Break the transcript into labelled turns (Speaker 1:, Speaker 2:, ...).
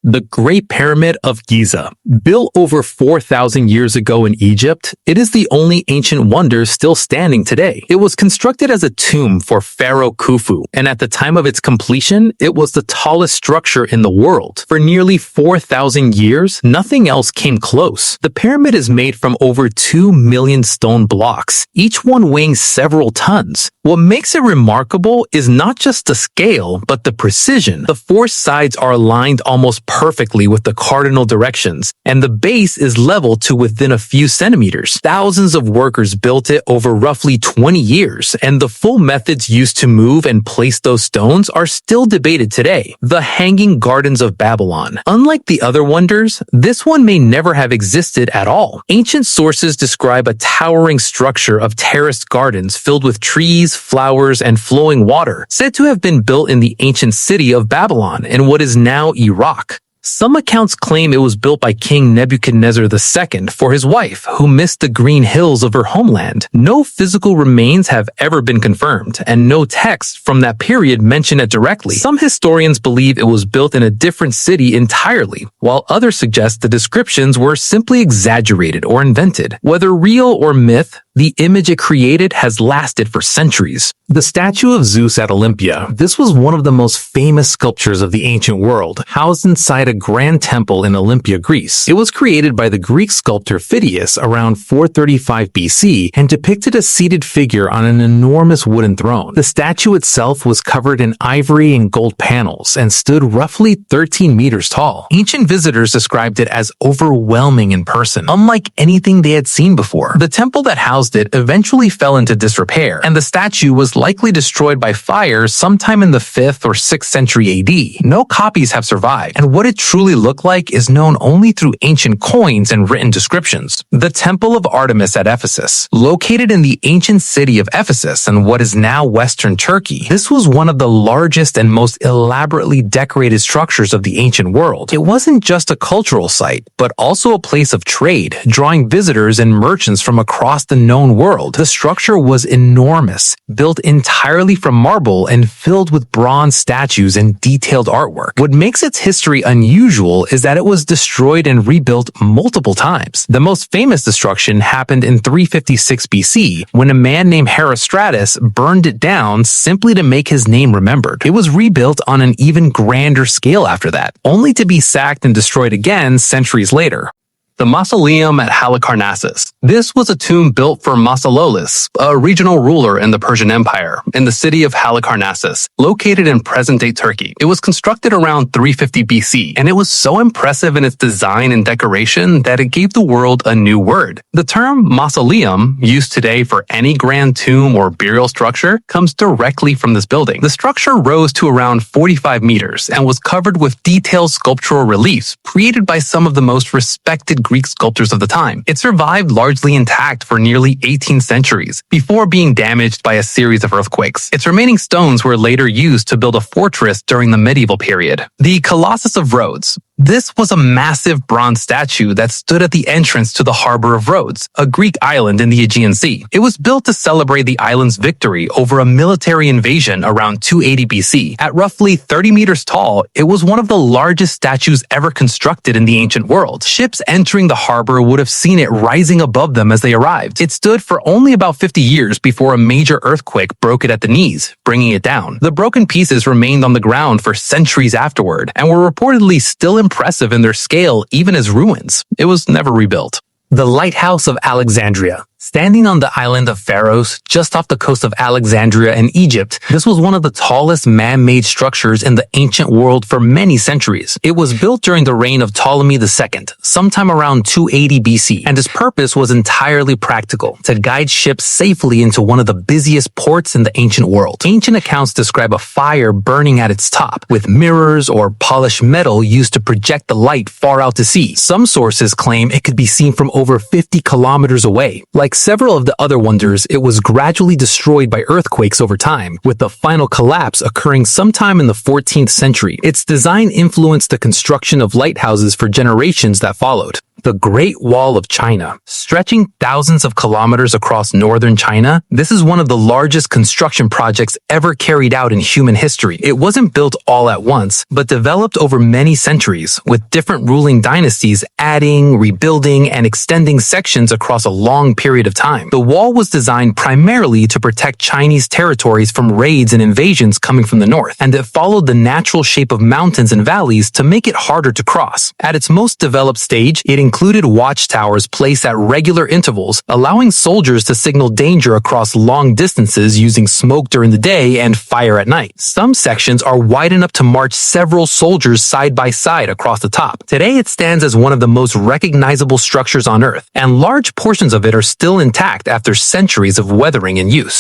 Speaker 1: The Great Pyramid of Giza. Built over 4,000 years ago in Egypt, it is the only ancient wonder still standing today. It was constructed as a tomb for Pharaoh Khufu, and at the time of its completion, it was the tallest structure in the world. For nearly 4,000 years, nothing else came close. The pyramid is made from over 2 million stone blocks, each one weighing several tons. What makes it remarkable is not just the scale, but the precision. The four sides are aligned almost perfectly with the cardinal directions, and the base is level to within a few centimeters. Thousands of workers built it over roughly 20 years, and the full methods used to move and place those stones are still debated today. The Hanging Gardens of Babylon. Unlike the other wonders, this one may never have existed at all. Ancient sources describe a towering structure of terraced gardens filled with trees, flowers, and flowing water, said to have been built in the ancient city of Babylon in what is now Iraq. Some accounts claim it was built by King Nebuchadnezzar II for his wife, who missed the green hills of her homeland. No physical remains have ever been confirmed, and no texts from that period mention it directly. Some historians believe it was built in a different city entirely, while others suggest the descriptions were simply exaggerated or invented. Whether real or myth, the image it created has lasted for centuries. The statue of Zeus at Olympia. This was one of the most famous sculptures of the ancient world, housed inside a grand temple in Olympia, Greece. It was created by the Greek sculptor Phidias around 435 BC and depicted a seated figure on an enormous wooden throne. The statue itself was covered in ivory and gold panels and stood roughly 13 meters tall. Ancient visitors described it as overwhelming in person, unlike anything they had seen before. The temple that housed it eventually fell into disrepair, and the statue was likely destroyed by fire sometime in the 5th or 6th century AD. No copies have survived, and what it truly looked like is known only through ancient coins and written descriptions. The Temple of Artemis at Ephesus. Located in the ancient city of Ephesus in what is now Western Turkey, this was one of the largest and most elaborately decorated structures of the ancient world. It wasn't just a cultural site, but also a place of trade, drawing visitors and merchants from across the known world. The structure was enormous, built entirely from marble and filled with bronze statues and detailed artwork. What makes its history unusual is that it was destroyed and rebuilt multiple times. The most famous destruction happened in 356 BC when a man named Herostratus burned it down simply to make his name remembered. It was rebuilt on an even grander scale after that, only to be sacked and destroyed again centuries later. The Mausoleum at Halicarnassus. This was a tomb built for Mausololus, a regional ruler in the Persian Empire, in the city of Halicarnassus, located in present-day Turkey. It was constructed around 350 BC, and it was so impressive in its design and decoration that it gave the world a new word. The term mausoleum, used today for any grand tomb or burial structure, comes directly from this building. The structure rose to around 45 meters and was covered with detailed sculptural reliefs created by some of the most respected Greek sculptors of the time. It survived largely intact for nearly 18 centuries, before being damaged by a series of earthquakes. Its remaining stones were later used to build a fortress during the medieval period. The Colossus of Rhodes. This was a massive bronze statue that stood at the entrance to the harbor of Rhodes, a Greek island in the Aegean Sea. It was built to celebrate the island's victory over a military invasion around 280 BC. At roughly 30 meters tall, it was one of the largest statues ever constructed in the ancient world. Ships entering the harbor would have seen it rising above them as they arrived. It stood for only about 50 years before a major earthquake broke it at the knees, bringing it down. The broken pieces remained on the ground for centuries afterward, and were reportedly still impressive in their scale even as ruins. It was never rebuilt. The Lighthouse of Alexandria. Standing on the island of Pharos, just off the coast of Alexandria in Egypt, this was one of the tallest man-made structures in the ancient world for many centuries. It was built during the reign of Ptolemy II, sometime around 280 BC, and its purpose was entirely practical, to guide ships safely into one of the busiest ports in the ancient world. Ancient accounts describe a fire burning at its top, with mirrors or polished metal used to project the light far out to sea. Some sources claim it could be seen from over 50 kilometers away. Like several of the other wonders, it was gradually destroyed by earthquakes over time, with the final collapse occurring sometime in the 14th century. Its design influenced the construction of lighthouses for generations that followed. The Great Wall of China. Stretching thousands of kilometers across northern China, this is one of the largest construction projects ever carried out in human history. It wasn't built all at once, but developed over many centuries, with different ruling dynasties adding, rebuilding, and extending sections across a long period of time. The wall was designed primarily to protect Chinese territories from raids and invasions coming from the north, and it followed the natural shape of mountains and valleys to make it harder to cross. At its most developed stage, it included watchtowers placed at regular intervals, allowing soldiers to signal danger across long distances using smoke during the day and fire at night. Some sections are wide enough to march several soldiers side by side across the top. Today, it stands as one of the most recognizable structures on Earth, and large portions of it are still intact after centuries of weathering and use.